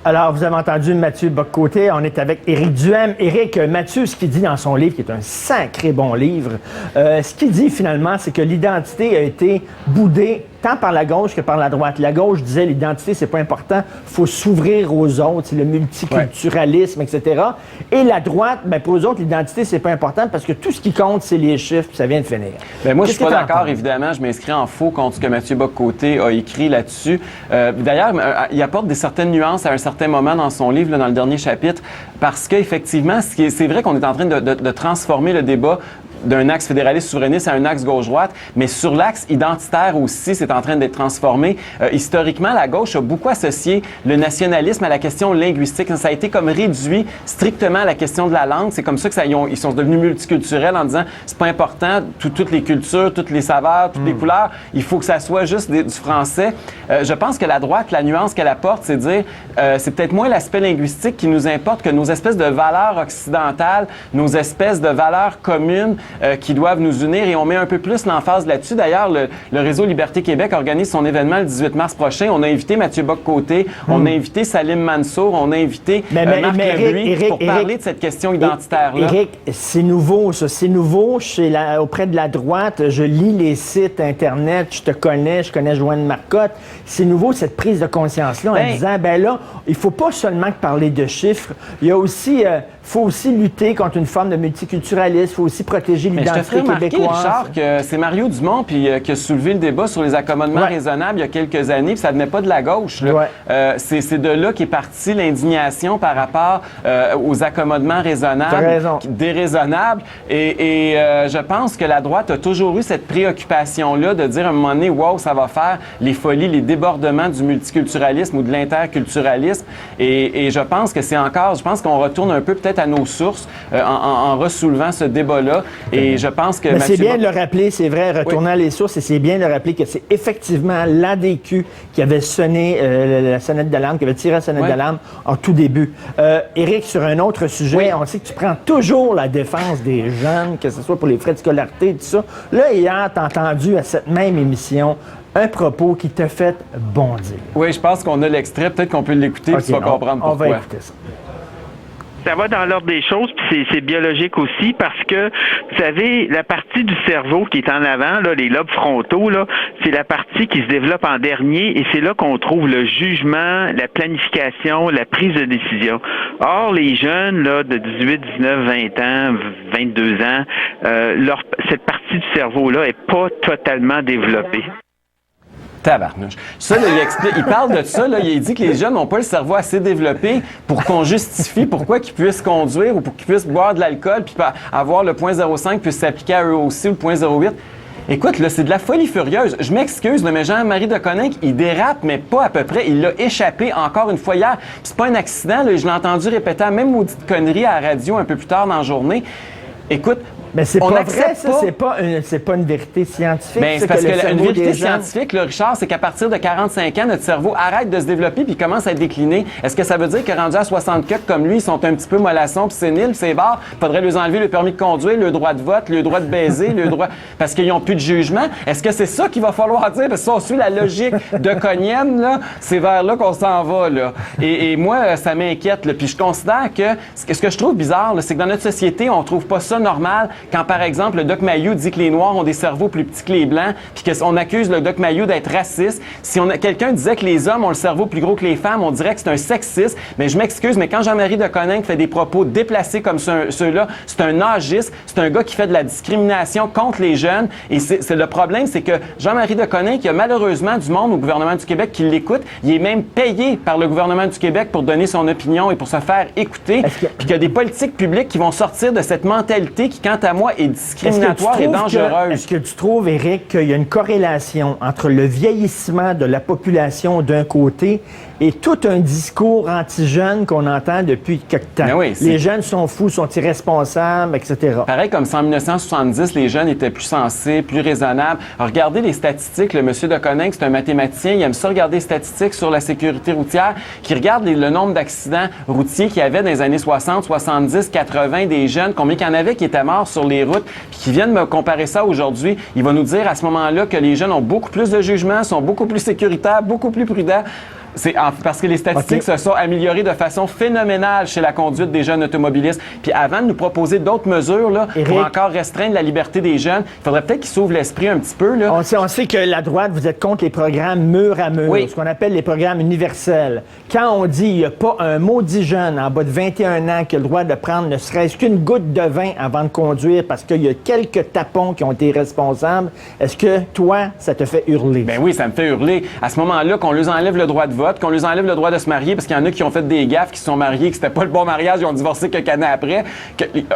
Alors, vous avez entendu Mathieu Bock-Côté, on est avec Éric Duhem. Éric, Mathieu, ce qu'il dit dans son livre, qui est un sacré bon livre, ce qu'il dit finalement, c'est que l'identité a été boudée tant par la gauche que par la droite. La gauche disait l'identité, c'est pas important, il faut s'ouvrir aux autres, c'est le multiculturalisme, etc. Et la droite, ben pour eux autres, l'identité, c'est pas important parce que tout ce qui compte, c'est les chiffres, puis ça vient de finir. Ben moi, je suis pas d'accord, évidemment. Je m'inscris en faux contre ce que Mathieu Bock-Côté a écrit là-dessus. D'ailleurs, il apporte certaines nuances à un certain moment dans son livre, là, dans le dernier chapitre, parce qu'effectivement, c'est vrai qu'on est en train de transformer le débat d'un axe fédéraliste souverainiste à un axe gauche-droite, mais sur l'axe identitaire aussi, c'est en train d'être transformé. Historiquement, la gauche a beaucoup associé le nationalisme à la question linguistique. Ça a été comme réduit strictement à la question de la langue. C'est comme ça que ils sont devenus multiculturels en disant c'est pas important, toutes les cultures, toutes les saveurs, toutes les couleurs, il faut que ça soit juste du français. Je pense que la droite, la nuance qu'elle apporte, c'est de dire c'est peut-être moins l'aspect linguistique qui nous importe que nos espèces de valeurs occidentales, nos espèces de valeurs communes qui doivent nous unir, et on met un peu plus l'emphase là-dessus. D'ailleurs, le réseau Liberté Québec organise son événement le 18 mars prochain. On a invité Mathieu Bock-Côté, on a invité Salim Mansour, on a invité Marc Lebluy pour parler de cette question identitaire-là. Éric, c'est nouveau, ça. C'est nouveau auprès de la droite. Je lis les sites Internet, je connais Joanne Marcotte. C'est nouveau, cette prise de conscience-là, en disant, ben là, il faut pas seulement parler de chiffres, il y a aussi... faut aussi lutter contre une forme de multiculturalisme, il faut aussi protéger l'identité québécoise. Richard, que c'est Mario Dumont qui a soulevé le débat sur les accommodements raisonnables il y a quelques années, puis ça venait pas de la gauche. C'est de là qu'est partie l'indignation par rapport aux accommodements raisonnables, déraisonnables. Et je pense que la droite a toujours eu cette préoccupation-là de dire à un moment donné, wow, ça va faire les folies, les débordements du multiculturalisme ou de l'interculturalisme. Et je pense que je pense qu'on retourne un peu peut-être à nos sources en ressoulevant ce débat-là. Et je pense que... Mais c'est bien de le rappeler, c'est vrai, retournant à les sources, et c'est bien de le rappeler que c'est effectivement l'ADQ qui avait sonné la sonnette d'alarme, qui avait tiré la sonnette d'alarme en tout début. Éric, sur un autre sujet, on sait que tu prends toujours la défense des jeunes, que ce soit pour les frais de scolarité, tout ça. Là, hier, tu as entendu à cette même émission un propos qui t'a fait bondir. Oui, je pense qu'on a l'extrait. Peut-être qu'on peut l'écouter, puis tu vas comprendre pourquoi. On va écouter ça. Ça va dans l'ordre des choses, puis c'est biologique aussi, parce que, vous savez, la partie du cerveau qui est en avant, là, les lobes frontaux, là, c'est la partie qui se développe en dernier, et c'est là qu'on trouve le jugement, la planification, la prise de décision. Or, les jeunes, là, de 18, 19, 20 ans, 22 ans, cette partie du cerveau-là est pas totalement développée. Tabarnouche. Ça, là, il parle de ça, là, il dit que les jeunes n'ont pas le cerveau assez développé pour qu'on justifie pourquoi qu'ils puissent conduire ou pour qu'ils puissent boire de l'alcool puis avoir le 0.05 puisse s'appliquer à eux aussi ou le 0.08. Écoute, là, c'est de la folie furieuse. Je m'excuse, mais Jean-Marie Deconinck, il dérape, mais pas à peu près. Il l'a échappé encore une fois hier. Puis c'est pas un accident, là, je l'ai entendu répéter la même maudite connerie à la radio un peu plus tard dans la journée. Écoute, mais c'est pas vrai, ça, c'est pas une vérité scientifique. Bien, c'est parce que une vérité scientifique, là, Richard, c'est qu'à partir de 45 ans, notre cerveau arrête de se développer puis commence à être décliné. Est-ce que ça veut dire que rendus à 64 comme lui, ils sont un petit peu mollassons puis séniles, c'est barres, faudrait leur enlever le permis de conduire, le droit de vote, le droit de baiser, le droit... parce qu'ils n'ont plus de jugement? Est-ce que c'est ça qu'il va falloir dire? Parce que si on suit la logique de Cognienne, là, c'est vers là qu'on s'en va, là. Et moi, ça m'inquiète, là. Puis je considère que ce que je trouve bizarre, là, c'est que dans notre société, on trouve pas ça normal quand, par exemple, le Doc Mayou dit que les Noirs ont des cerveaux plus petits que les Blancs, puis qu'on accuse le Doc Mayou d'être raciste. Si quelqu'un disait que les hommes ont le cerveau plus gros que les femmes, on dirait que c'est un sexiste. Mais je m'excuse, mais quand Jean-Marie Deconinck fait des propos déplacés comme ceux-là, c'est un âgiste, c'est un gars qui fait de la discrimination contre les jeunes. Et c'est le problème, c'est que Jean-Marie Deconinck, il y a malheureusement du monde au gouvernement du Québec qui l'écoute. Il est même payé par le gouvernement du Québec pour donner son opinion et pour se faire écouter. Puis qu'il y a des politiques publiques qui vont sortir de cette mentalité qui, quant à moi, est discriminatoire et dangereuse. Est-ce que tu trouves, Éric, qu'il y a une corrélation entre le vieillissement de la population d'un côté et tout un discours anti-jeune qu'on entend depuis quelque temps? Oui, les jeunes sont fous, sont irresponsables, etc. Pareil comme si en 1970, les jeunes étaient plus sensés, plus raisonnables. Alors, regardez les statistiques. Le monsieur Deconinck, c'est un mathématicien. Il aime ça regarder les statistiques sur la sécurité routière, qui regarde le nombre d'accidents routiers qu'il y avait dans les années 60, 70, 80 des jeunes, combien qu'il y en avait qui étaient morts sur les routes, puis qui viennent me comparer ça aujourd'hui. Il va nous dire à ce moment-là que les jeunes ont beaucoup plus de jugement, sont beaucoup plus sécuritaires, beaucoup plus prudents. Parce que les statistiques se sont améliorées de façon phénoménale chez la conduite des jeunes automobilistes. Puis avant de nous proposer d'autres mesures là, pour encore restreindre la liberté des jeunes, il faudrait peut-être qu'ils s'ouvrent l'esprit un petit peu. Là. On sait que la droite, vous êtes contre les programmes mur à mur, ce qu'on appelle les programmes universels. Quand on dit qu'il n'y a pas un maudit jeune en bas de 21 ans qui a le droit de prendre ne serait-ce qu'une goutte de vin avant de conduire parce qu'il y a quelques tapons qui ont été responsables, est-ce que toi, ça te fait hurler? Ben oui, ça me fait hurler. À ce moment-là, qu'on leur enlève le droit de vote, qu'on leur enlève le droit de se marier, parce qu'il y en a qui ont fait des gaffes, qui se sont mariés, que c'était pas le bon mariage, ils ont divorcé quelques années après,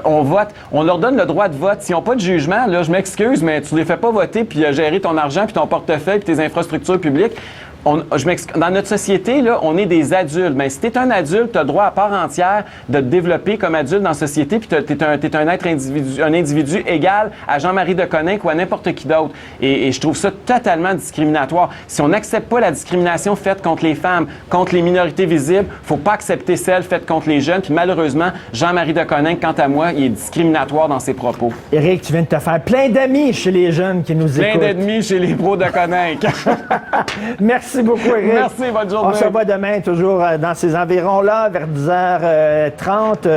on vote, on leur donne le droit de vote. S'ils n'ont pas de jugement, là, je m'excuse, mais tu les fais pas voter puis gérer ton argent puis ton portefeuille puis tes infrastructures publiques. Dans notre société, là, on est des adultes. Mais si tu es un adulte, tu as le droit à part entière de te développer comme adulte dans la société, puis tu es un individu égal à Jean-Marie Deconinck ou à n'importe qui d'autre. Et je trouve ça totalement discriminatoire. Si on n'accepte pas la discrimination faite contre les femmes, contre les minorités visibles, faut pas accepter celle faite contre les jeunes. Puis malheureusement, Jean-Marie Deconinck, quant à moi, il est discriminatoire dans ses propos. Éric, tu viens de te faire plein d'amis chez les jeunes qui nous écoutent. Plein d'ennemis chez les pros Deconinck. Merci beaucoup, Éric. Merci, bonne journée. On se voit demain, toujours dans ces environs-là, vers 10h30.